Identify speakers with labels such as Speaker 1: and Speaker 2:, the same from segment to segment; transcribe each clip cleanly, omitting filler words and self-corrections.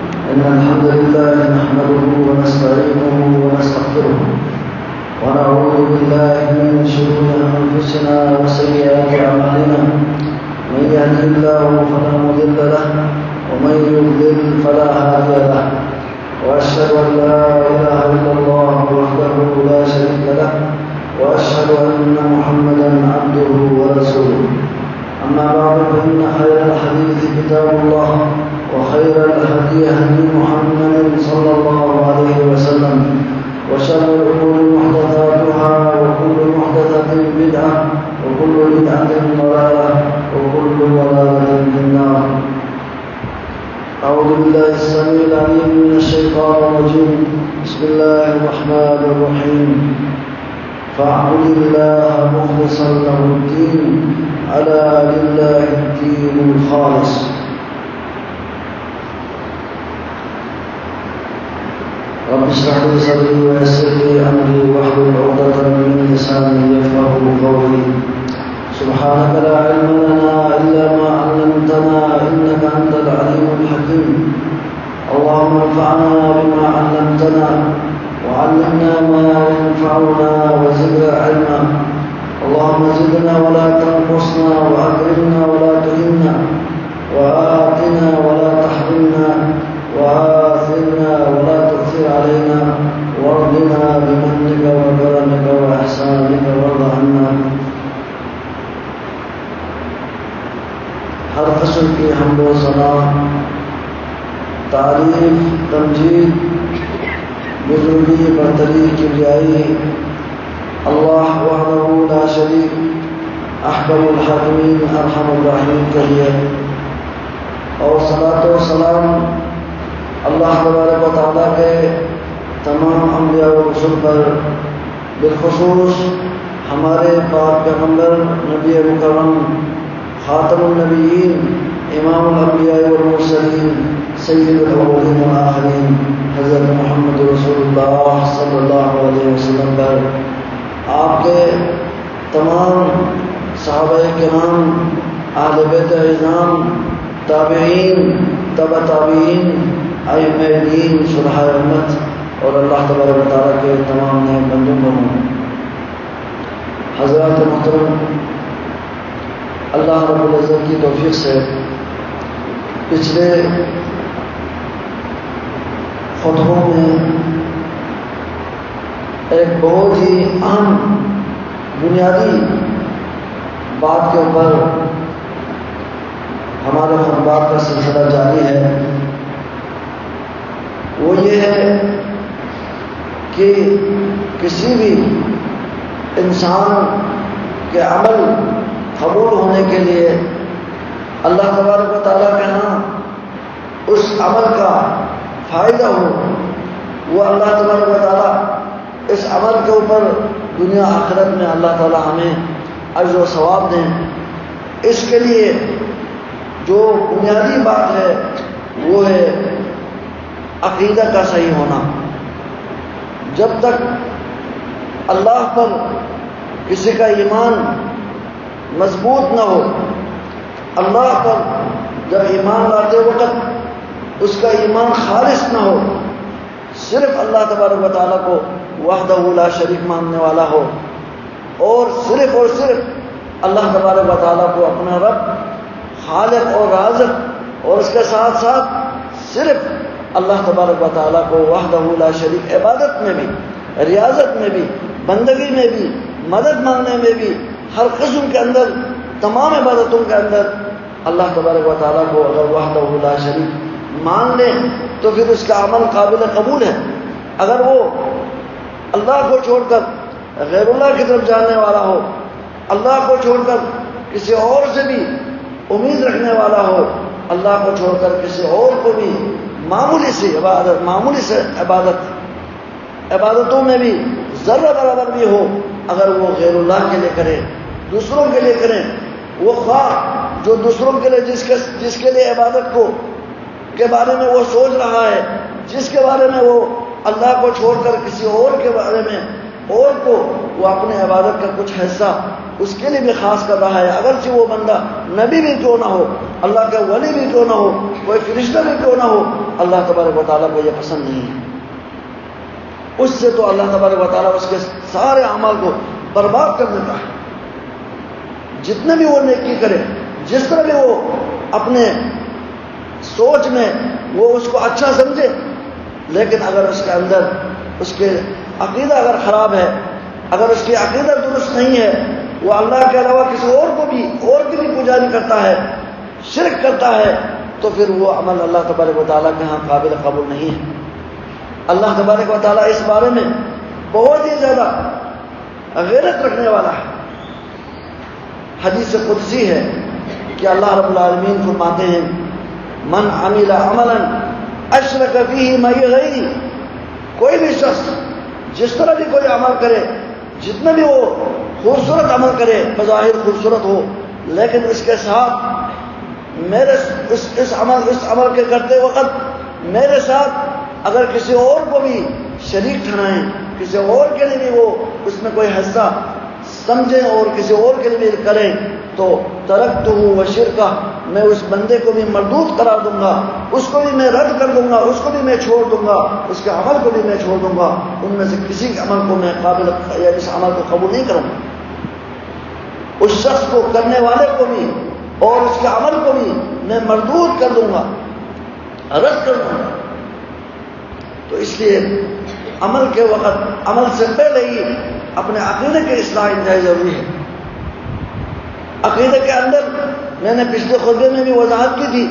Speaker 1: إن الحمد لله نحمده ونستعينه ونستغفره ونعوذ بالله من شرور أنفسنا وسيئات أعمالنا. من يهده الله فلا مضل له ومن يضلل فلا هادي له، وأشهد أن لا إله إلا الله وحده لا شريك له، وأشهد أن محمدا عبده ورسوله. أما بعد فإن خير الحديث كتاب الله، وخير الهدي هدي محمد صلى الله عليه وسلم، وشر الأمور محدثاتها، وكل محدثة بدعة، وكل بدعة ضلالة، وكل ضلالة في النار. أعوذ بالله السميع العليم من الشيطان الرجيم. بسم الله الرحمن الرحيم. فاعبد الله مخلصا له الدين، ألا لله الدين الخالص. رب اشرح لي صدري ويسر لي أمري واحلل عقدة من لساني يفقهوا قولي. سبحانك لا علم لنا إلا ما علمتنا إنك أنت العليم الحكيم. اللهم انفعنا بما علمتنا وعلمنا ما ينفعنا وزدنا علما. اللهم زدنا ولا تنقصنا، وأكرمنا ولا تهنا، وآتنا ولا تحرمنا، وآثرنا ولا تؤثر علينا، وارضنا بمنك وكرمك وإحسانك وارض عنا. ہر قسم کی حمد و ثنا، تعریف، تمجید، بزرگی، برتری، کبریائی اللہ وحدہ لا شریک، احکم الحاکمین، ارحم الراحمین کے لیے، اور صلاۃ و سلام اللہ تبارک و تعالیٰ کے تمام انبیاء و رسول پر، بالخصوص ہمارے پاک پیغمبر نبی مکرم خاتم النبیین، امام الانبیاء والمرسلین، سید الاولین والآخرین، حضرت محمد رسول اللہ صلی اللہ علیہ وسلم پر، آپ کے تمام صحابہ کرام، اہل بیت اعظام، تابعین، تبع تابعین، ائمہ دین، شرحاء امت، اور اللہ تبارک و تعالیٰ کے تمام نیک بندوں پر ہوں۔ حضرات محترم، اللہ رب العزت کی توفیق سے پچھلے خطبوں میں ایک بہت ہی اہم بنیادی بات کے اوپر ہمارے خطبات کا سلسلہ جاری ہے۔ وہ یہ ہے کہ کسی بھی انسان کے عمل قبول ہونے کے لیے اللہ تبارک و تعالیٰ کے ہاں اس عمل کا فائدہ ہو، وہ اللہ تبارک و تعالیٰ اس عمل کے اوپر دنیا آخرت میں اللہ تعالیٰ ہمیں اجر و ثواب دیں۔ اس کے لیے جو بنیادی بات ہے وہ ہے عقیدہ کا صحیح ہونا۔ جب تک اللہ پر کسی کا ایمان مضبوط نہ ہو، اللہ پر جب ایمان لاتے وقت اس کا ایمان خالص نہ ہو، صرف اللہ تبارک و تعالیٰ کو وحدہ لا شریک ماننے والا ہو، اور صرف اللہ تبارک و تعالیٰ کو اپنا رب، خالق اور رازق، اور اس کے ساتھ ساتھ صرف اللہ تبارک و تعالیٰ کو وحدہ لا شریک عبادت میں بھی، ریاضت میں بھی، بندگی میں بھی، مدد مانگنے میں بھی، ہر قسم کے اندر، تمام عبادتوں کے اندر اللہ تبارک و تعالیٰ کو اگر وحدہ لا شریک مان لیں تو پھر اس کا عمل قابل قبول ہے۔ اگر وہ اللہ کو چھوڑ کر غیر اللہ کی طرف جانے والا ہو، اللہ کو چھوڑ کر کسی اور سے بھی امید رکھنے والا ہو، اللہ کو چھوڑ کر کسی اور کو بھی معمولی سے عبادتوں میں بھی ذرہ برابر بھی ہو، اگر وہ غیر اللہ کے لیے کرے، دوسروں کے لیے کریں، وہ خواہ جو دوسروں کے لیے جس کے لیے عبادت کو کے بارے میں وہ سوچ رہا ہے، جس کے بارے میں وہ اللہ کو چھوڑ کر کسی اور کے بارے میں اور کو وہ اپنے عبادت کا کچھ حصہ اس کے لیے بھی خاص کر رہا ہے، اگرچہ وہ بندہ نبی بھی کیوں نہ ہو، اللہ کا ولی بھی کیوں نہ ہو، کوئی فرشتہ بھی کیوں نہ ہو، اللہ تبارک و تعالیٰ کو یہ پسند نہیں ہے۔ اس سے تو اللہ تبارک و تعالیٰ اس کے سارے اعمال کو برباد کر دیتا ہے۔ جتنے بھی وہ نیکی کرے، جس طرح بھی وہ اپنے سوچ میں وہ اس کو اچھا سمجھے، لیکن اگر اس کے اندر اس کے عقیدہ اگر خراب ہے، اگر اس کی عقیدہ درست نہیں ہے، وہ اللہ کے علاوہ کسی اور کو بھی اور کی بھی پجاری کرتا ہے، شرک کرتا ہے، تو پھر وہ عمل اللہ تبارک و تعالیٰ کے ہاں قابل قبول نہیں ہے۔ اللہ تبارک و تعالیٰ اس بارے میں بہت ہی زیادہ غیرت رکھنے والا ہے۔ حدیث قدسی ہے کہ اللہ رب العالمین فرماتے ہیں من عمل عملا اشرک فیہ معی غیری، کوئی بھی شخص جس طرح بھی کوئی عمل کرے، جتنا بھی وہ خوبصورت عمل کرے، بظاہر خوبصورت ہو، لیکن اس کے ساتھ میرے اس عمل کے کرتے وقت میرے ساتھ اگر کسی اور کو بھی شریک ٹھہرائیں، کسی اور کے لیے بھی وہ اس میں کوئی حصہ سمجھیں اور کسی اور کے لیے بھی کریں، تو ترکتہ و شرکہ، میں اس بندے کو بھی مردود قرار دوں گا، اس کو بھی میں رد کر دوں گا، اس کو بھی میں چھوڑ دوں گا، اس کے عمل کو بھی میں چھوڑ دوں گا، ان میں سے کسی عمل کو میں قابل یا اس عمل کو قبول نہیں کروں گا۔ اس شخص کو کرنے والے کو بھی اور اس کے عمل کو بھی میں مردود کر دوں گا، رد کر دوں گا۔ تو اس لیے عمل کے وقت، عمل سے پہلے ہی اپنے عقیدے کی اصلاح انتہائی ضروری ہے۔ عقیدے کے اندر میں نے پچھلے خطبے میں بھی وضاحت کی تھی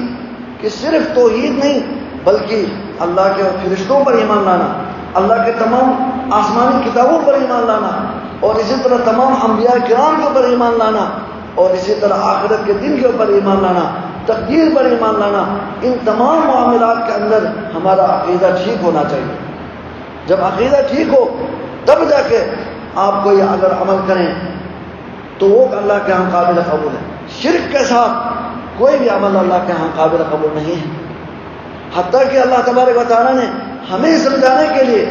Speaker 1: کہ صرف توحید نہیں بلکہ اللہ کے فرشتوں پر ایمان لانا، اللہ کے تمام آسمانی کتابوں پر ایمان لانا، اور اسی طرح تمام انبیاء کرام کے اوپر ایمان لانا، اور اسی طرح آخرت کے دن کے اوپر ایمان لانا، تقدیر پر ایمان لانا، ان تمام معاملات کے اندر ہمارا عقیدہ ٹھیک ہونا چاہیے۔ جب عقیدہ ٹھیک ہو تب جا کے آپ کوئی اگر عمل کریں تو وہ اللہ کے ہاں قابل قبول ہے۔ شرک کے ساتھ کوئی بھی عمل اللہ کے ہاں قابل قبول نہیں ہے۔ حتیٰ کہ اللہ تبارک و تعالیٰ نے ہمیں سمجھانے کے لیے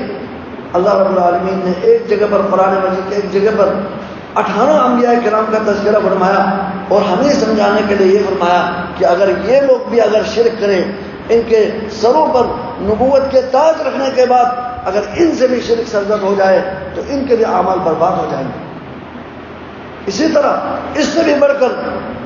Speaker 1: اللہ رب العالمین نے ایک جگہ پر قرآن مجید کے ایک جگہ پر 18 انبیاء کرام کا تذکرہ فرمایا، اور ہمیں سمجھانے کے لیے یہ فرمایا کہ اگر یہ لوگ بھی اگر شرک کریں، ان کے سروں پر نبوت کے تاج رکھنے کے بعد اگر ان سے بھی شرک سرزد ہو جائے تو ان کے بھی اعمال برباد ہو جائیں گے۔ اسی طرح اس سے بھی بڑھ کر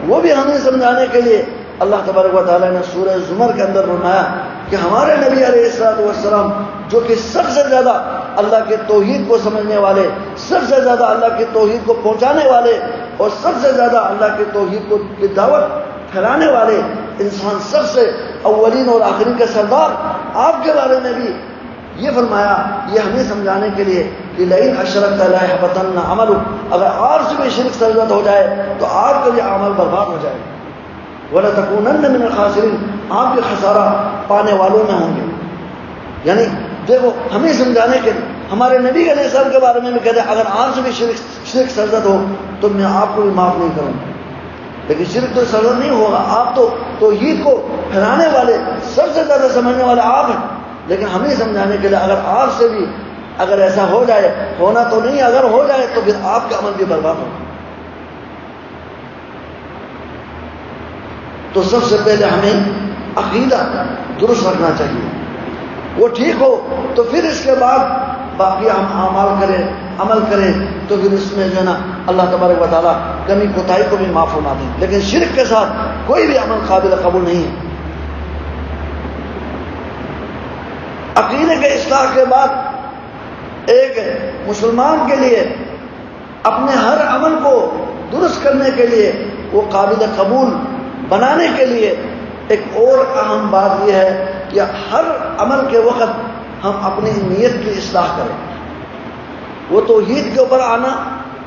Speaker 1: وہ بھی ہمیں سمجھانے کے لیے اللہ تبارک و تعالیٰ نے سورہ زمر کے اندر فرمایا کہ ہمارے نبی علیہ الصلوۃ والسلام جو کہ سب سے زیادہ اللہ کے توحید کو سمجھنے والے، سب سے زیادہ اللہ کی توحید کو پہنچانے والے، اور سب سے زیادہ اللہ کی توحید کو کی دعوت پھیلانے والے انسان، سب سے اولین اور آخرین کے سردار، آپ کے بارے میں بھی یہ فرمایا، یہ ہمیں سمجھانے کے لیے کہ لئن اشرکت لَيَحْبَطَنَّ عَمَلُكَ، اگر آپ سے بھی شرک سرزد ہو جائے تو آپ کا بھی عمل برباد ہو جائے، وَلَتَكُونَنَّ مِنَ الْخَاسِرِينَ، آپ کے خسارہ پانے والوں میں ہوں گے۔ یعنی دیکھو ہمیں سمجھانے کے لیے ہمارے نبی علیہ السلام کے بارے میں بھی کہتے ہیں اگر آپ سے بھی شرک سرزد ہو تو میں آپ کو بھی معاف نہیں کروں گا، لیکن شرک تو سرزد نہیں ہوگا، آپ تو توحید کو پھیلانے والے، سب سے زیادہ سمجھنے والے آپ ہیں، لیکن ہمیں سمجھانے کے لیے اگر آپ سے بھی اگر ایسا ہو جائے، ہونا تو نہیں، اگر ہو جائے تو پھر آپ کا عمل بھی برباد ہوگا۔ تو سب سے پہلے ہمیں عقیدہ درست رکھنا چاہیے، وہ ٹھیک ہو تو پھر اس کے بعد باقی ہم عمل کریں تو پھر اس میں جو ہے نا اللہ تبارک و تعالیٰ کمی کوتاہی کو بھی معاف فرما دیں، لیکن شرک کے ساتھ کوئی بھی عمل قابل قبول نہیں ہے۔ عقیدے کے اصلاح کے بعد ایک مسلمان کے لیے اپنے ہر عمل کو درست کرنے کے لیے، وہ قابل قبول بنانے کے لیے ایک اور اہم بات یہ ہے کہ ہر عمل کے وقت ہم اپنی نیت کی اصلاح کریں۔ وہ توحید کے اوپر آنا،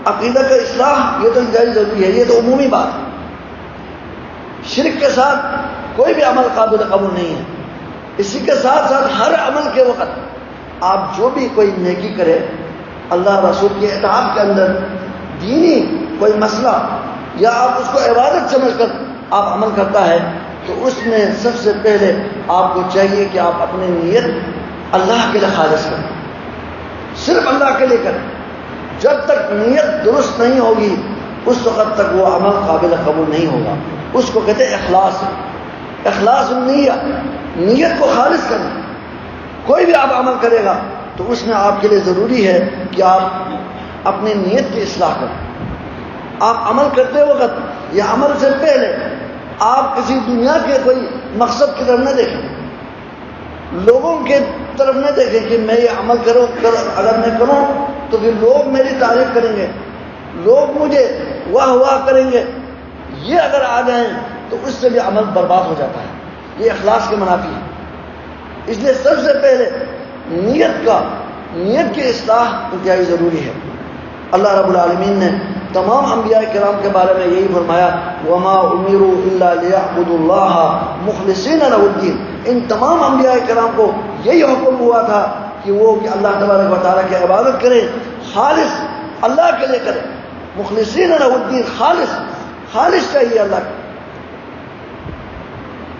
Speaker 1: عقیدہ کا اصلاح، یہ تو انتہائی ضروری ہے، یہ تو عمومی بات ہے۔ شرک کے ساتھ کوئی بھی عمل قابل قبول نہیں ہے۔ اسی کے ساتھ ساتھ ہر عمل کے وقت آپ جو بھی کوئی نیکی کرے، اللہ رسول کی اطاعت کے اندر دینی کوئی مسئلہ یا آپ اس کو عبادت سمجھ کر آپ عمل کرتا ہے تو اس میں سب سے پہلے آپ کو چاہیے کہ آپ اپنی نیت اللہ کے لیے خالص کریں، صرف اللہ کے لیے کریں۔ جب تک نیت درست نہیں ہوگی اس وقت تک وہ عمل قابل قبول نہیں ہوگا. اس کو کہتے ہیں اخلاص. اخلاص نیت کو خالص کرنا. کوئی بھی آپ عمل کرے گا تو اس میں آپ کے لیے ضروری ہے کہ آپ اپنی نیت کی اصلاح کریں. آپ عمل کرتے وقت یا عمل سے پہلے آپ کسی دنیا کے کوئی مقصد کی طرف نہ دیکھیں, لوگوں کے طرف نہ دیکھیں کہ میں یہ عمل اگر میں کروں تو پھر لوگ میری تعریف کریں گے, لوگ مجھے واہ واہ کریں گے. یہ اگر آ جائیں تو اس سے بھی عمل برباد ہو جاتا ہے. یہ اخلاص کے منافی ہے. اس لیے سب سے پہلے نیت کی اصلاح انتہائی ضروری ہے. اللہ رب العالمین نے تمام انبیاء کرام کے بارے میں یہی فرمایا, وما امروا الا ليعبدوا الله مخلصین له الدین. ان تمام انبیاء کرام کو یہی حکم ہوا تھا کہ وہ اللہ تبارک و تعالیٰ کی عبادت کریں, خالص اللہ کے لیے کریں. مخلصین له الدین, خالص چاہیے اللہ کا.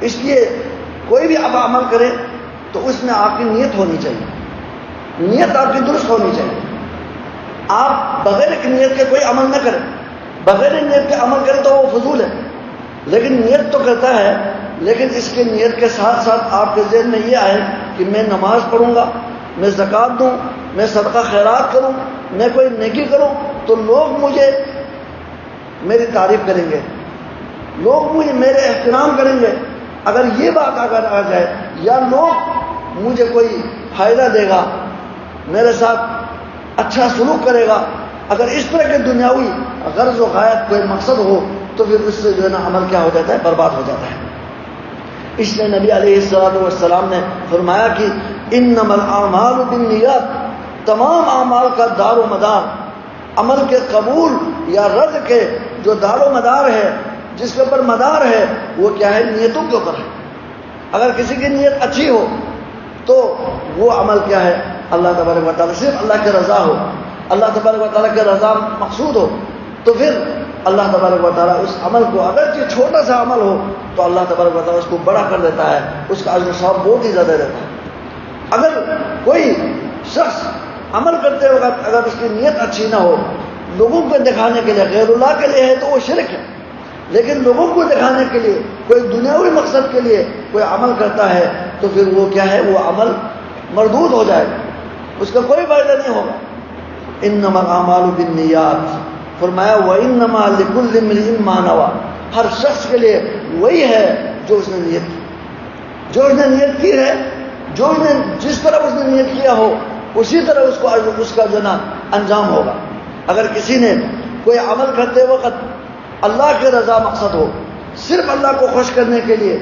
Speaker 1: اس لیے کوئی بھی آپ عمل کریں تو اس میں آپ کی نیت ہونی چاہیے, نیت آپ کی درست ہونی چاہیے. آپ بغیر ایک نیت کے کوئی عمل نہ کریں. بغیر نیت کے عمل کریں تو وہ فضول ہے. لیکن نیت تو کرتا ہے, لیکن اس کے نیت کے ساتھ ساتھ آپ کے ذہن میں یہ آئے کہ میں نماز پڑھوں گا, میں زکوٰۃ دوں, میں صدقہ خیرات کروں, میں کوئی نیکی کروں تو لوگ مجھے میری تعریف کریں گے, لوگ مجھے میرے احترام کریں گے. اگر یہ بات اگر آ جائے, یا لوگ مجھے کوئی فائدہ دے گا, میرے ساتھ اچھا سلوک کرے گا, اگر اس طرح کے دنیاوی غرض و غایت کوئی مقصد ہو تو پھر اس سے جو ہے نا عمل کیا ہو جاتا ہے, برباد ہو جاتا ہے. اس لیے نبی علیہ السلام نے فرمایا کہ انما الاعمال بالنیات, تمام اعمال کا دار و مدار, عمل کے قبول یا رد کے جو دار و مدار ہے, جس کے اوپر مدار ہے, وہ کیا ہے, نیتوں کے اوپر ہے. اگر کسی کی نیت اچھی ہو تو وہ عمل کیا ہے, اللہ تبارک و تعالیٰ, صرف اللہ کی رضا ہو, اللہ تبارک و تعالیٰ کی رضا مقصود ہو, تو پھر اللہ تبارک و تعالیٰ اس عمل کو, اگرچہ چھوٹا سا عمل ہو تو اللہ تبارک و تعالیٰ اس کو بڑا کر دیتا ہے, اس کا اجر و ثواب بہت ہی زیادہ رہتا ہے. اگر کوئی شخص عمل کرتے وقت اگر اس کی نیت اچھی نہ ہو, لوگوں کو دکھانے کے لیے, غیر اللہ کے لیے ہے تو وہ شرک ہے. لیکن لوگوں کو دکھانے کے لیے, کوئی دنیاوی مقصد کے لیے کوئی عمل کرتا ہے تو پھر وہ کیا ہے, وہ عمل مردود ہو جائے گا, اس کا کوئی فائدہ نہیں ہوگا. انما الاعمال بالنیات, فرمایا وانما لکل امرئ ما نوى, ہر شخص کے لیے وہی ہے جو اس نے نیت کی, جو اس نے نیت کی ہے, جو اس نے جس طرح اس نے نیت کیا ہو اسی طرح اس کا جو نا انجام ہوگا. اگر کسی نے کوئی عمل کرتے وقت اللہ کی رضا مقصد ہو, صرف اللہ کو خوش کرنے کے لیے,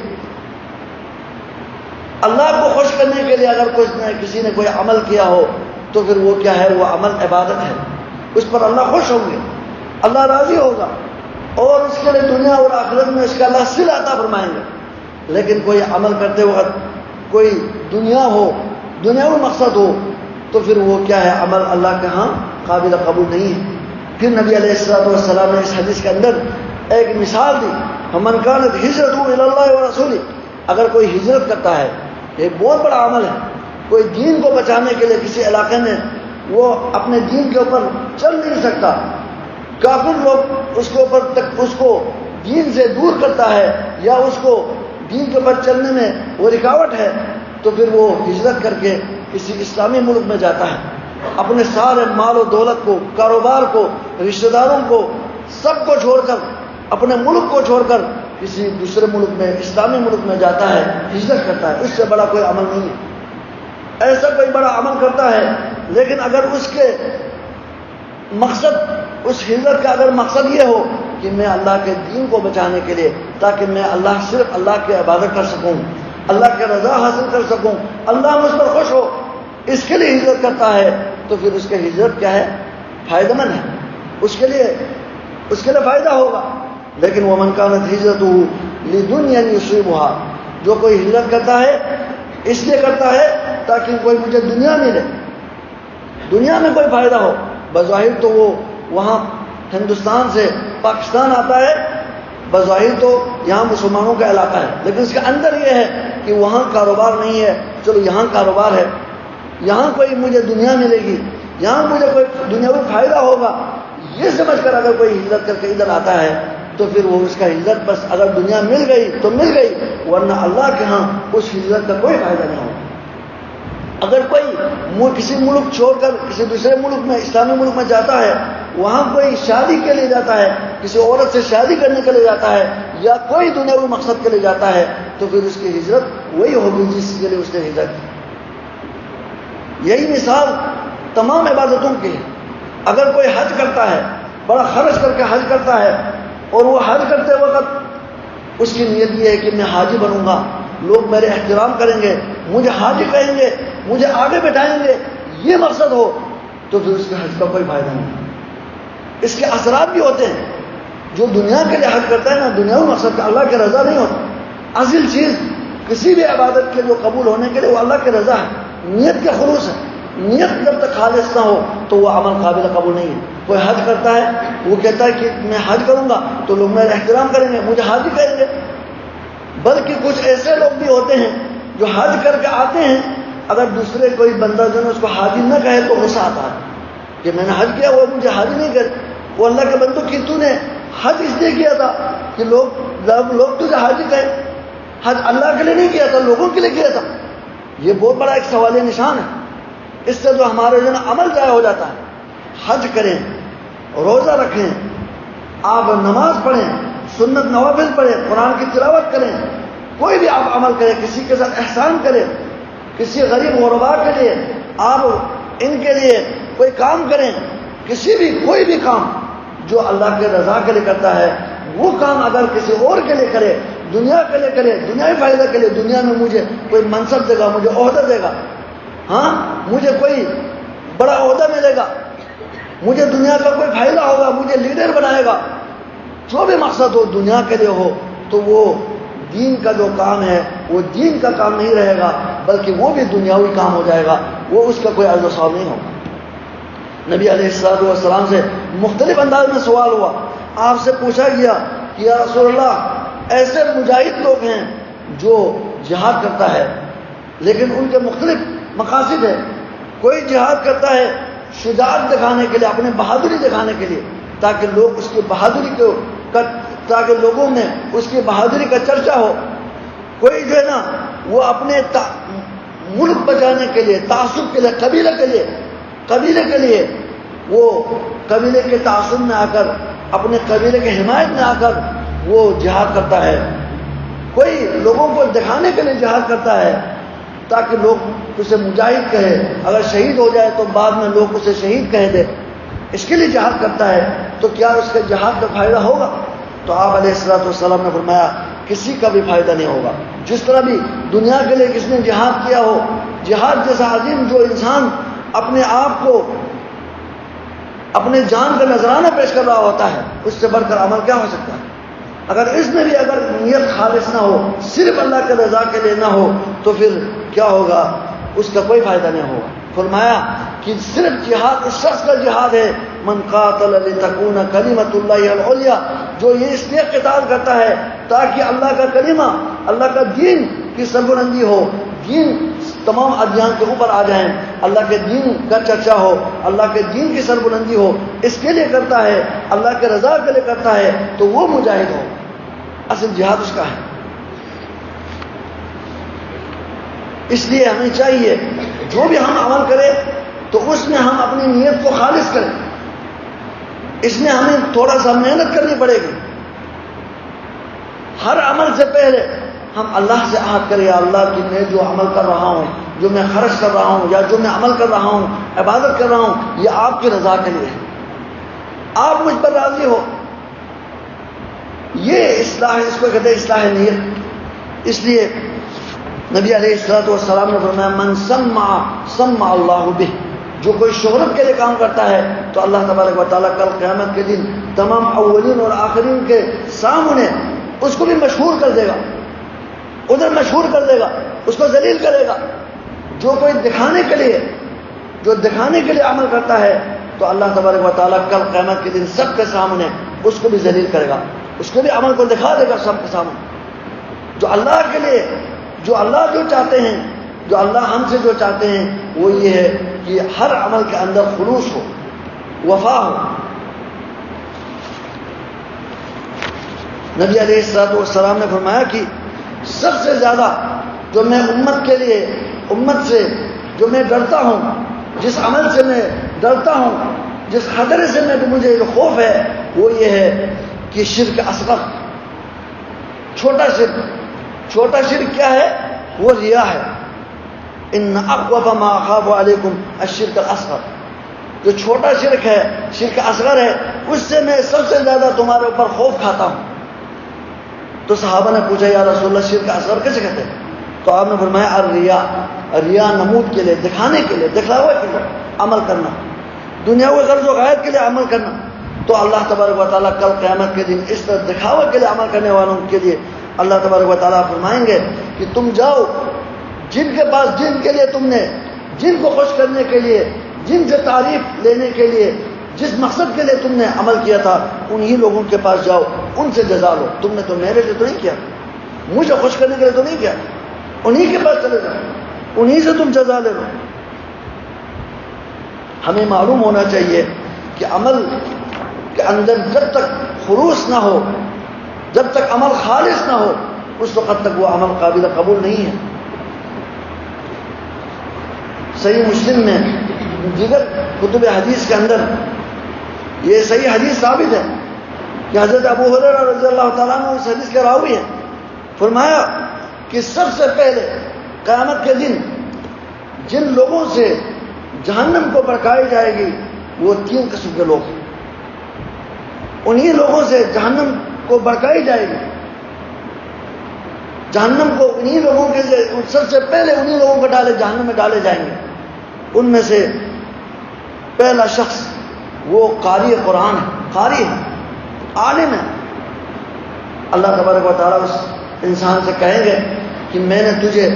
Speaker 1: اللہ کو خوش کرنے کے لیے اگر کسی نے کوئی عمل کیا ہو تو پھر وہ کیا ہے, وہ عمل عبادت ہے, اس پر اللہ خوش ہوں گے, اللہ راضی ہوگا, اور اس کے لیے دنیا اور آخرت میں اس کا اللہ صلہ عطا فرمائیں گے. لیکن کوئی عمل کرتے وقت کوئی دنیا ہو, دنیاوی مقصد ہو, تو پھر وہ کیا ہے, عمل اللہ کے ہاں قابل قبول نہیں ہے. پھر نبی علیہ السلام نے اس حدیث کے اندر ایک مثال دی, فمن کانت ہجرتہ الی اللہ ورسولہ, اگر کوئی ہجرت کرتا ہے, یہ بہت بڑا عمل ہے, کوئی دین کو بچانے کے لیے کسی علاقے میں وہ اپنے دین کے اوپر چل نہیں سکتا, کافر لوگ اس کے اوپر تک اس کو دین سے دور کرتا ہے یا اس کو دین کے اوپر چلنے میں وہ رکاوٹ ہے, تو پھر وہ ہجرت کر کے کسی اسلامی ملک میں جاتا ہے, اپنے سارے مال و دولت کو, کاروبار کو, رشتہ داروں کو, سب کو چھوڑ کر, اپنے ملک کو چھوڑ کر کسی دوسرے ملک میں, اسلامی ملک میں جاتا ہے, ہجرت کرتا ہے. اس سے بڑا کوئی عمل نہیں ہے. ایسا کوئی بڑا عمل کرتا ہے, لیکن اگر اس کے مقصد, اس ہجرت کا اگر مقصد یہ ہو کہ میں اللہ کے دین کو بچانے کے لیے, تاکہ میں صرف اللہ کی عبادت کر سکوں, اللہ کی رضا حاصل کر سکوں, اللہ مجھ پر خوش ہو, اس کے لیے ہجرت کرتا ہے, تو پھر اس کے ہجرت کیا ہے, فائدہ مند ہے, اس کے لیے فائدہ ہوگا. لیکن ومن کانت ہجرتہ لدنیا یصیبها, جو کوئی ہجرت کرتا ہے اس لیے کرتا ہے تاکہ کوئی مجھے دنیا ملے, دنیا میں کوئی فائدہ ہو. بظاہر تو وہ وہاں ہندوستان سے پاکستان آتا ہے, بظاہر تو یہاں مسلمانوں کا علاقہ ہے, لیکن اس کے اندر یہ ہے کہ وہاں کاروبار نہیں ہے, چلو یہاں کاروبار ہے, یہاں کوئی مجھے دنیا ملے گی, یہاں مجھے کوئی دنیاوی فائدہ ہوگا, یہ سمجھ کر اگر کوئی ہجرت کر کے ادھر آتا ہے تو پھر وہ اس کا ہجرت بس اگر دنیا مل گئی تو مل گئی، ورنہ اللہ کے ہاں اس ہجرت کا کوئی فائدہ نہیں ہوگا۔ اگر کوئی کسی ملک چھوڑ کر کسی دوسرے ملک میں، اسلامی ملک میں جاتا ہے، وہاں کوئی شادی کے لیے جاتا ہے، کسی عورت سے شادی کرنے کے لیے جاتا ہے، یا کوئی دنیاوی مقصد کے لیے جاتا ہے، تو پھر اس کی ہجرت وہی ہوگی جس کے لیے اس نے ہجرت کی۔ یہی مثال تمام عبادتوں کی ہے۔ اگر کوئی حج کرتا ہے، بڑا خرچ کر کے حج کرتا ہے، اور وہ حج کرتے وقت اس کی نیت یہ ہے کہ میں حاجی بنوں گا، لوگ میرے احترام کریں گے، مجھے حاجی کہیں گے، مجھے آگے بٹھائیں گے، یہ مقصد ہو، تو پھر اس کے حج کا کوئی فائدہ نہیں۔ اس کے اثرات بھی ہوتے ہیں۔ جو دنیا کے لیے حج کرتا ہے نا، دنیاوی مقصد کا، اللہ کی رضا نہیں ہوتا۔ اصل چیز کسی بھی عبادت کے جو قبول ہونے کے لیے وہ اللہ کی رضا ہے، نیت کے خلوص ہے۔ نیت جب تک خالص نہ ہو تو وہ عمل قابل قبول نہیں ہے۔ کوئی حج کرتا ہے، وہ کہتا ہے کہ میں حج کروں گا تو لوگ میرا احترام کریں گے، مجھے حاجی کہیں گے۔ بلکہ کچھ ایسے لوگ بھی ہوتے ہیں جو حج کر کے آتے ہیں، اگر دوسرے کوئی بندہ جو ہے اس کو حاجی نہ کہے تو غصہ آتا ہے کہ میں نے حج کیا، وہ مجھے حاجی نہیں کرے۔ وہ اللہ کے بندوں کی تو نے حج اس لیے کیا تھا کہ لوگ تجھے حاجی کہیں۔ حج اللہ کے لیے نہیں کیا تھا، لوگوں کے لیے کیا تھا۔ یہ بہت بڑا ایک سوال نشان ہے۔ اس سے جو ہمارے جو عمل ضائع ہو جاتا ہے۔ حج کریں، روزہ رکھیں، آپ نماز پڑھیں، سنت نوافل پڑھیں، قرآن کی تلاوت کریں، کوئی بھی آپ عمل کریں، کسی کے ساتھ احسان کریں، کسی غریب غربا کے لیے آپ ان کے لیے کوئی کام کریں، کوئی بھی کام جو اللہ کے رضا کے لیے کرتا ہے، وہ کام اگر کسی اور کے لیے کرے، دنیا کے لیے کرے، دنیاوی فائدہ کے لیے، دنیا میں مجھے کوئی منصب دے گا، مجھے عہدہ دے گا، ہاں مجھے کوئی بڑا عہدہ ملے گا، مجھے دنیا کا کوئی فائدہ ہوگا، مجھے لیڈر بنائے گا، جو بھی مقصد ہو دنیا کے لیے ہو، تو وہ دین کا جو کام ہے وہ دین کا کام نہیں رہے گا، بلکہ وہ بھی دنیاوی کام ہو جائے گا، وہ اس کا کوئی عرض و ثواب نہیں ہوگا۔ نبی علیہ السلام سے مختلف انداز میں سوال ہوا۔ آپ سے پوچھا گیا کہ یا رسول اللہ، ایسے مجاہد لوگ ہیں جو جہاد کرتا ہے لیکن ان کے مختلف مقاصد ہیں۔ کوئی جہاد کرتا ہے شجاعت دکھانے کے لیے، اپنے بہادری دکھانے کے لیے، تاکہ لوگ اس کی بہادری کو تاکہ لوگوں میں اس کی بہادری کا چرچا ہو۔ کوئی جو ہے نا وہ اپنے ملک بچانے کے لیے، تعصب کے لیے، قبیلے کے لیے وہ قبیلے کے تعصب میں آ کر، اپنے قبیلے کے حمایت میں آ کر وہ جہاد کرتا ہے۔ کوئی لوگوں کو دکھانے کے لیے جہاد کرتا ہے تاکہ لوگ اسے مجاہد کہے، اگر شہید ہو جائے تو بعد میں لوگ اسے شہید کہہ دے، اس کے لیے جہاد کرتا ہے، تو کیا اس کے جہاد کا فائدہ ہوگا؟ تو آپ علیہ السلام نے فرمایا کسی کا بھی فائدہ نہیں ہوگا۔ جس طرح بھی دنیا کے لیے کس نے جہاد کیا ہو، جہاد جیسا عظیم جو انسان اپنے آپ کو اپنے جان کا نذرانہ پیش کر رہا ہوتا ہے، اس سے بڑھ کر عمل کیا ہو سکتا ہے؟ اگر اس میں بھی اگر نیت خالص نہ ہو، صرف اللہ کے رضا کے لیے نہ ہو، تو پھر کیا ہوگا؟ اس کا کوئی فائدہ نہیں ہوگا۔ فرمایا کہ صرف جہاد اس شخص کا جہاد ہے، من قاتل لتکون کلمۃ اللہ العلیٰ، جو یہ اس لیے قتال کرتا ہے تاکہ اللہ کا کلمہ، اللہ کا دین کی سربلندی ہو، دین تمام ادیان کے اوپر آ جائیں، اللہ کے دین کا چرچا ہو، اللہ کے دین کی سربلندی ہو، اس کے لیے کرتا ہے، اللہ کے رضا کے لیے کرتا ہے، تو وہ مجاہد ہو۔ اصل جہاد اس کا ہے۔ اس لیے ہمیں چاہیے جو بھی ہم عمل کریں تو اس میں ہم اپنی نیت کو خالص کریں، اس میں ہمیں تھوڑا سا محنت کرنی پڑے گی۔ ہر عمل سے پہلے ہم اللہ سے عہد کریں، یا اللہ کہ میں جو عمل کر رہا ہوں، جو میں خرچ کر رہا ہوں، یا جو میں عمل کر رہا ہوں، عبادت کر رہا ہوں، یہ آپ کی رضا کے لیے ہے، آپ مجھ پر راضی ہو۔ یہ اصلاح، اس کو کہتے ہیں اصلاح نیت۔ اس لیے نبی علیہ السلام نے فرمایا من سمع اللہ بہ، جو کوئی شہرت کے لیے کام کرتا ہے تو اللہ تبارک و تعالیٰ کل قیامت کے دن تمام اولین اور آخرین کے سامنے اس کو بھی مشہور کر دے گا، ادھر مشہور کر دے گا، اس کو ذلیل کرے گا۔ جو کوئی دکھانے کے لیے عمل کرتا ہے تو اللہ تبارک و تعالیٰ کل قیامت کے دن سب کے سامنے اس کو بھی ذلیل کرے گا، اس کے بھی عمل کو دکھا دے گا سب کے سامنے۔ جو اللہ کے لیے، جو اللہ جو چاہتے ہیں، جو اللہ ہم سے جو چاہتے ہیں وہ یہ ہے کہ ہر عمل کے اندر خلوص ہو، وفا ہو، نبی علیہ السلام نے فرمایا کہ سب سے زیادہ جو میں امت کے لیے، امت سے جو میں ڈرتا ہوں، جس عمل سے میں ڈرتا ہوں، جس خطرے سے مجھے جو خوف ہے، وہ یہ ہے کہ شرک اصغر، چھوٹا شرک۔ چھوٹا شرک کیا ہے؟ وہ ریا ہے۔ ان اخوف ما اخاف علیکم الشرک الاصغر، جو چھوٹا شرک ہے، شرک اصغر ہے، اس سے میں سب سے زیادہ تمہارے اوپر خوف کھاتا ہوں۔ تو صحابہ نے پوچھا یا رسول اللہ شرک اصغر کیسے کہتے ہیں؟ تو آپ نے فرمایا الریا، ریا نمود کے لیے، دکھانے کے لیے، دکھلاوا کے لیے عمل کرنا، دنیاوی غرض و غایت کے لیے عمل کرنا۔ تو اللہ تبارک و تعالیٰ کل قیامت کے دن اس طرح دکھاوا کے لیے عمل کرنے والوں کے لیے اللہ تبارک و تعالیٰ فرمائیں گے کہ تم جاؤ جن کے پاس، جن کے لیے تم نے، جن کو خوش کرنے کے لیے، جن سے تعریف لینے کے لیے، جس مقصد کے لیے تم نے عمل کیا تھا، انہی لوگوں کے پاس جاؤ، ان سے جزا لو۔ تم نے تو میرے لیے تو نہیں کیا، مجھے خوش کرنے کے لیے تو نہیں کیا، انہی کے پاس چلے جاؤ، انہی سے تم جزا لے لو۔ ہمیں معلوم ہونا چاہیے کہ عمل کے اندر جب تک خلوص نہ ہو، جب تک عمل خالص نہ ہو، اس وقت تک وہ عمل قابل قبول نہیں ہے۔ صحیح مسلم میں، دیگر کتب حدیث کے اندر یہ صحیح حدیث ثابت ہے کہ حضرت ابو ہریرہ رضی اللہ تعالیٰ عنہ اس حدیث کے راوی ہیں، فرمایا کہ سب سے پہلے قیامت کے دن جن لوگوں سے جہنم کو بھڑکائی جائے گی وہ 3 قسم کے لوگ ہیں۔ انہی لوگوں سے جہنم کو بھڑکائی جائے گی، جہنم کو انہی لوگوں کے سب سے پہلے انہی لوگوں کو جہنم میں ڈالے جائیں گے۔ ان میں سے پہلا شخص وہ قاری قرآن ہے، قاری ہے، عالم ہے۔ اللہ تبارک و تعالیٰ اس انسان سے کہیں گے کہ میں نے تجھے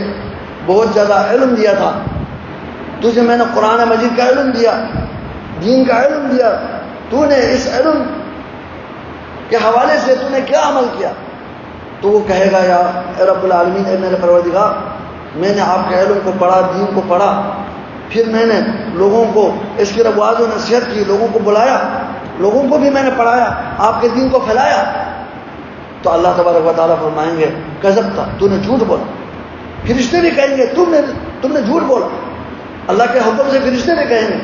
Speaker 1: بہت زیادہ علم دیا تھا، تجھے میں نے قرآن مجید کا علم دیا، دین کا علم دیا، تو نے اس علم کے حوالے سے تو نے کیا عمل کیا؟ تو وہ کہے گا یا اے رب العالمین، اے میرے پروردگار، میں نے آپ کے علم کو پڑھا، دین کو پڑھا، پھر میں نے لوگوں کو اس کی واضح و نصیحت کی، لوگوں کو بلایا، لوگوں کو بھی میں نے پڑھایا، آپ کے دین کو پھیلایا۔ تو اللہ تبارک و تعالیٰ فرمائیں گے کذبت، تو نے جھوٹ بولا۔ فرشتے بھی کہیں گے تم نے جھوٹ بولا، اللہ کے حکم سے فرشتے بھی کہیں گے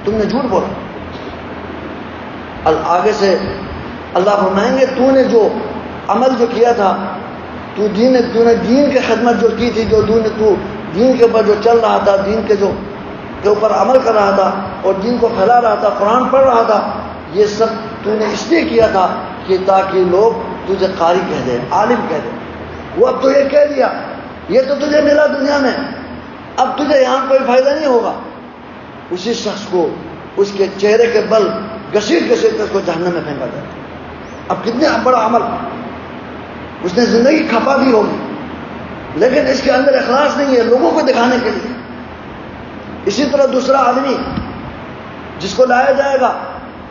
Speaker 1: تم نے جھوٹ بولا۔ آگے سے اللہ فرمائیں گے تو نے جو عمل جو کیا تھا، تو نے دین کی خدمت جو کی تھی، جو تو دین کے اوپر جو چل رہا تھا، دین کے اوپر عمل کر رہا تھا اور دین کو پھیلا رہا تھا، قرآن پڑھ رہا تھا، یہ سب تو نے اس لیے کیا تھا کہ تاکہ لوگ تجھے قاری کہہ دیں، عالم کہہ دیں۔ وہ اب تو یہ کہہ دیا، یہ تو تجھے ملا دنیا میں، اب تجھے یہاں کوئی فائدہ نہیں ہوگا۔ اسی شخص کو اس کے چہرے کے بل گھسیٹ کر اس کو جہنم میں پھینکا جائے۔ اب کتنے بڑا عمل، اس نے زندگی کھپا بھی ہوگی، لیکن اس کے اندر اخلاص نہیں ہے لوگوں کو دکھانے کے لیے۔ اسی طرح دوسرا آدمی جس کو لایا جائے گا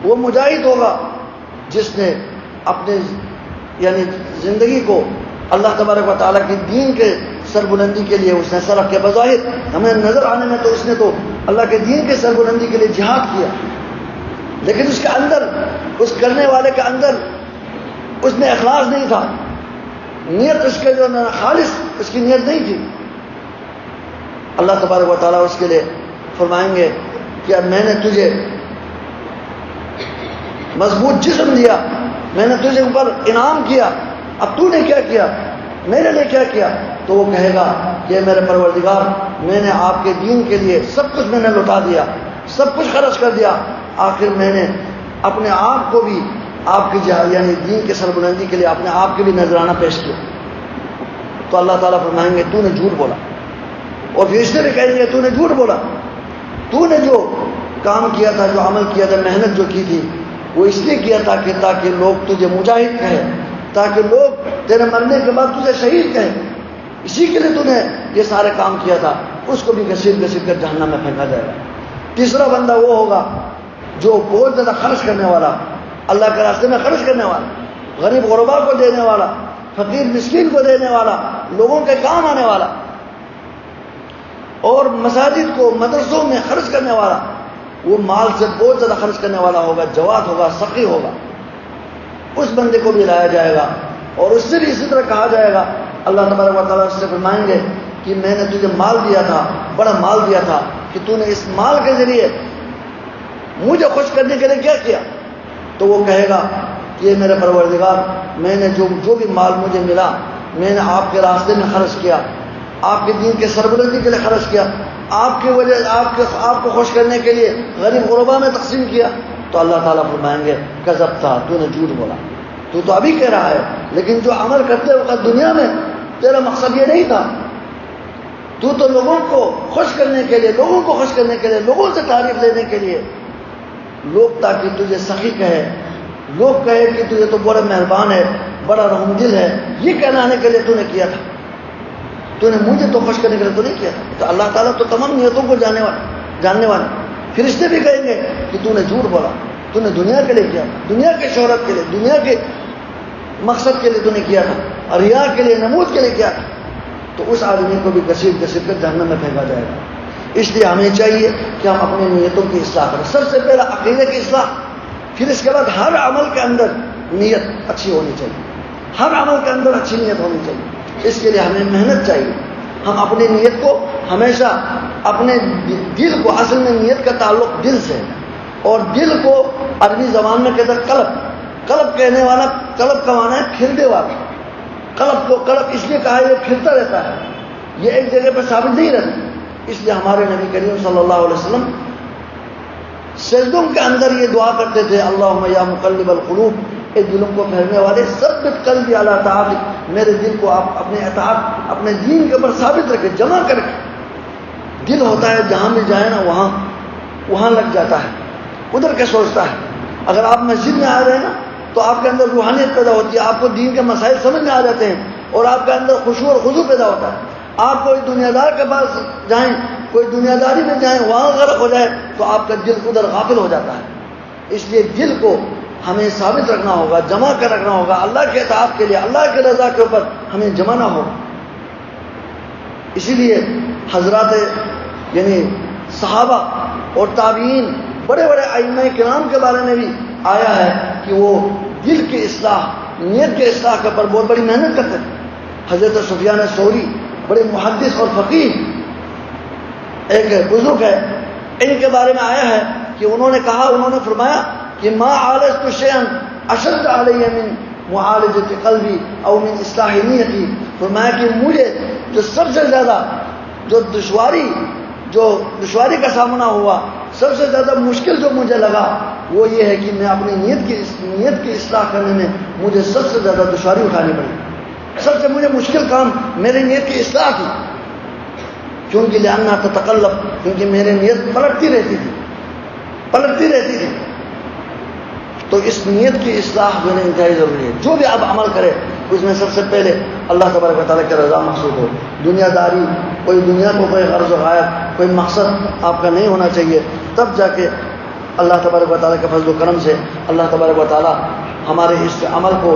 Speaker 1: وہ مجاہد ہوگا، جس نے اپنے زندگی کو اللہ تبارک و تعالیٰ کی دین کے سربلندی کے لیے اس نے صرف کے بظاہر ہمیں نظر آنے میں تو اس نے تو اللہ کے دین کے سربلندی کے لیے جہاد کیا، لیکن اس کے اندر، اس کرنے والے کے اندر اس میں اخلاص نہیں تھا، نیت اس کے جو خالص اس کی نیت نہیں تھی۔ اللہ تبارک و تعالیٰ اس کے لیے فرمائیں گے کہ اب میں نے تجھے مضبوط جسم دیا، میں نے تجھے اوپر انعام کیا، اب تو نے کیا کیا، میرے لیے کیا کیا؟ تو وہ کہے گا کہ میرے پروردگار، میں نے آپ کے دین کے لیے سب کچھ میں نے لوٹا دیا، سب کچھ خرچ کر دیا، آخر میں نے اپنے آپ کو بھی آپ کی دین کے سربلندی کے لیے اپنے آپ کے بھی نذرانہ پیش کیا۔ تو اللہ تعالیٰ فرمائیں گے تو نے جھوٹ بولا، اور فرشتے بھی کہیں گے تو نے جھوٹ بولا، تو نے جو کام کیا تھا، جو عمل کیا تھا، محنت جو کی تھی، وہ اس لیے کیا تھا کہ تاکہ لوگ تجھے مجاہد کہیں، تاکہ لوگ تیرے مرنے کے بعد تجھے شہید کہیں، اسی کے لیے تو نے یہ سارے کام کیا تھا۔ اس کو بھی گھسیٹ کر جہنم میں پھینکا جائے گا۔ تیسرا بندہ وہ ہوگا جو بہت زیادہ خرچ کرنے والا، اللہ کے راستے میں خرچ کرنے والا، غریب غربا کو دینے والا، فقیر مسکین کو دینے والا، لوگوں کے کام آنے والا، اور مساجد کو مدرسوں میں خرچ کرنے والا، وہ مال سے بہت زیادہ خرچ کرنے والا ہوگا، جواد ہوگا، سخی ہوگا۔ اس بندے کو بھی لایا جائے گا اور اس سے بھی اسی طرح کہا جائے گا. اللہ تبارک و تعالیٰ اس سے فرمائیں گے کہ میں نے تجھے مال دیا تھا، بڑا مال دیا تھا، کہ تو نے اس مال کے ذریعے مجھے خوش کرنے کے لیے کیا کیا؟ تو وہ کہے گا کہ یہ میرے پروردگار، میں نے جو بھی مال مجھے ملا میں نے آپ کے راستے میں خرچ کیا، آپ کے دین کے سربلندی کے لیے خرچ کیا، آپ کی وجہ آپ کو خوش کرنے کے لیے غریب غربا میں تقسیم کیا. تو اللہ تعالیٰ فرمائیں گے کذب تھا، تو نے جھوٹ بولا، تو ابھی کہہ رہا ہے، لیکن جو عمل کرتے وقت دنیا میں تیرا مقصد یہ نہیں تھا. تو لوگوں کو خوش کرنے کے لیے، لوگوں کو خوش کرنے کے لیے، لوگوں سے تعریف لینے کے لیے، لوگ تاکہ تجھے سخی کہے، لوگ کہے کہ تجھے تو بڑا مہربان ہے، بڑا رحم دل ہے، یہ کہلانے کے لیے تو نے کیا تھا. تو نے مجھے تو خوش کرنے کے لیے تو نہیں کیا تھا. تو اللہ تعالیٰ تو تمام نیتوں کو جاننے والے. فرشتے بھی کہیں گے کہ تو نے جھوٹ بولا، تو نے دنیا کے لیے کیا تھا، دنیا کے شہرت کے لیے، دنیا کے مقصد کے لیے تو نے کیا تھا، اور ریا کے لیے، نمود کے لیے کیا تھا. تو اس آدمی کو بھی گھسیٹ کر جہنم میں پھینکا جائے گا. اس لیے ہمیں چاہیے کہ ہم اپنی نیتوں کی اصلاح کریں. سب سے پہلا عقیدے کی اصلاح، پھر اس کے بعد ہر عمل کے اندر نیت اچھی ہونی چاہیے، ہر عمل کے اندر اچھی نیت ہونی چاہیے. اس کے لیے ہمیں محنت چاہیے. ہم اپنی نیت کو ہمیشہ اپنے دل کو، اصل میں نیت کا تعلق دل سے ہے، اور دل کو عربی زبان میں کہتے ہیں قلب. قلب کہنے والا، قلب کا معنی ہے پھرنے والا. قلب کو قلب اس لیے کہا یہ پھرتا رہتا ہے، یہ ایک جگہ پہ ثابت نہیں رہتا. اس لیے ہمارے نبی کریم صلی اللہ علیہ وسلم سجدوں کے اندر یہ دعا کرتے تھے، اللہم یا مقلب القلوب، اے دلوں کو پھیرنے والے، ثبت قلبی علی طاعتک، میرے دل کو آپ اپنے اطاعت، اپنے دین کے اوپر ثابت رکھے، جمع کر کے. دل ہوتا ہے جہاں بھی جائے نا وہاں لگ جاتا ہے، ادھر کے سوچتا ہے. اگر آپ مسجد میں آ رہے ہیں نا تو آپ کے اندر روحانیت پیدا ہوتی ہے، آپ کو دین کے مسائل سمجھ میں آ جاتے ہیں، اور آپ کے اندر خشوع اور خضوع پیدا ہوتا ہے. آپ کوئی دنیا دار کے پاس جائیں، کوئی دنیا داری میں جائیں، وہاں غرق ہو جائے تو آپ کا دل ادھر غافل ہو جاتا ہے. اس لیے دل کو ہمیں ثابت رکھنا ہوگا، جمع کر رکھنا ہوگا اللہ کے اطاعت کے لیے، اللہ کے رضا کے اوپر ہمیں جمانا ہوگا. اسی لیے حضرات یعنی صحابہ اور تابعین، بڑے بڑے ائمہ کرام کے بارے میں بھی آیا ہے کہ وہ دل کی اصلاح، نیت کے اصلاح کے اوپر بہت بڑی محنت کرتے تھے. حضرت سفیان ثوری بڑے محدث اور فقیہ ایک بزرگ ہے، ان کے بارے میں آیا ہے کہ انہوں نے فرمایا کہ ما عالجت شیئا اشد علی من معالجۃ قلبی او من اصلاح نیتی. فرمایا کہ مجھے جو سب سے زیادہ جو دشواری کا سامنا ہوا، سب سے زیادہ مشکل جو مجھے لگا وہ یہ ہے کہ میں اپنی نیت کی اصلاح کرنے میں مجھے سب سے زیادہ دشواری اٹھانی پڑی. سب سے مجھے مشکل کام میری نیت کی اصلاح کی، کیونکہ لأنها تتقلب، کیونکہ میری نیت پلٹتی رہتی تھی. تو اس نیت کی اصلاح جو ہے انتہائی ضروری ہے. جو بھی آپ عمل کرے اس میں سب سے پہلے اللہ تبارک و تعالیٰ کی رضا مقصود ہو. دنیا داری، کوئی دنیا کو کوئی غرض و غایت، کوئی مقصد آپ کا نہیں ہونا چاہیے. تب جا کے اللہ تبارک و تعالیٰ کے فضل و کرم سے اللہ تبارک و تعالیٰ ہمارے اس عمل کو،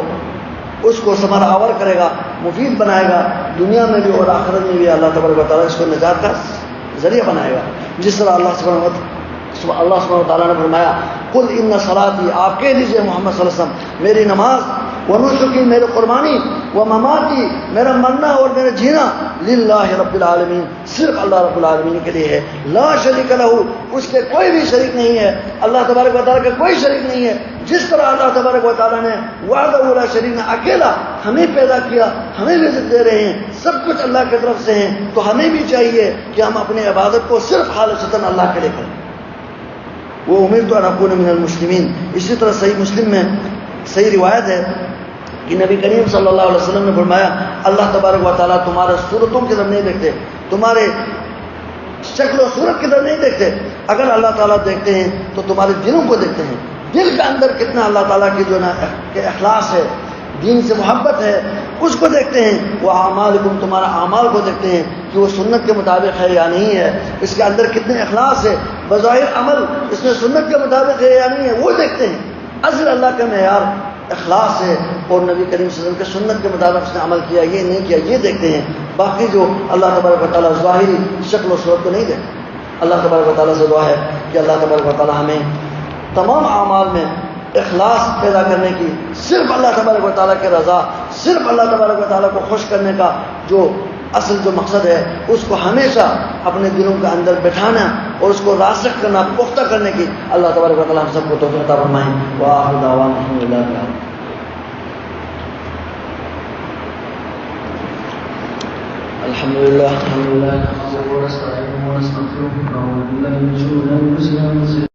Speaker 1: اس کو ثمر آور کرے گا، مفید بنائے گا، دنیا میں بھی اور آخرت میں بھی اللہ تبارک و تعالیٰ اس کو نجات کا ذریعہ بنائے گا. جس طرح اللہ سبحانہ و تعالیٰ نے فرمایا قل ان صلاتی، آپ کہہ دیجئے محمد صلی اللہ علیہ وسلم، میری نماز، ونسکی، میری قربانی، ومماتی، میرا مرنا اور میرا جینا، للہ رب العالمین، صرف اللہ رب العالمین کے لیے ہے. لا شریک لہ، اس کے کوئی بھی شریک نہیں ہے. اللہ تبارک و تعالیٰ کا کوئی شریک نہیں ہے. جس طرح اللہ تبارک و تعالیٰ نے وحدہ لا شریک نے اکیلا ہمیں پیدا کیا، ہمیں رزق دے رہے ہیں، سب کچھ اللہ کی طرف سے ہیں، تو ہمیں بھی چاہیے کہ ہم اپنی عبادت کو صرف خالصتاً اللہ کے لیے کریں. وہ امرت ان اکون من المسلمین. اسی طرح صحیح مسلم میں صحیح روایت ہے کہ نبی کریم صلی اللہ علیہ وسلم نے فرمایا اللہ تبارک و تعالیٰ تمہارے صورتوں کی طرف نہیں دیکھتے، تمہارے شکل و صورت کی طرف نہیں دیکھتے. اگر اللہ تعالیٰ دیکھتے ہیں تو تمہارے دلوں کو دیکھتے ہیں. دل کے اندر کتنا اللہ تعالیٰ کی جو نا کہ اخلاص ہے، دین سے محبت ہے، اس کو دیکھتے ہیں. وہ اعمالکم، تمہارا اعمال کو دیکھتے ہیں کہ وہ سنت کے مطابق ہے یا نہیں ہے، اس کے اندر کتنے اخلاص ہے، بظاہر عمل اس میں سنت کے مطابق ہے یا نہیں ہے، وہ دیکھتے ہیں. اصل اللہ کا معیار اخلاص ہے، اور نبی کریم صلی اللہ علیہ وسلم کے سنت کے مطابق اس نے عمل کیا یہ نہیں کیا، یہ دیکھتے ہیں. باقی جو اللہ تبارک و تعالیٰ ظاہری شکل و صورت کو نہیں دیکھتے. اللہ تبارک و تعالیٰ سے دعا ہے کہ اللہ تبارک و تعالیٰ ہمیں تمام اعمال میں اخلاص پیدا کرنے کی، صرف اللہ تبارک و تعالیٰ کی رضا، صرف اللہ تبارک و تعالیٰ کو خوش کرنے کا جو اصل جو مقصد ہے، اس کو ہمیشہ اپنے دلوں کے اندر بٹھانا اور اس کو راسخ کرنا، پختہ کرنے کی اللہ تبارک و تعالیٰ ہم سب کو توفیق عطا فرمائیں۔ وآخر دعوانا الحمدللہ رب العالمین۔ الحمدللہ
Speaker 2: نحمده ونستعينه ونستغفره ونعوذ بالله من شرور انفسنا ومن سيئات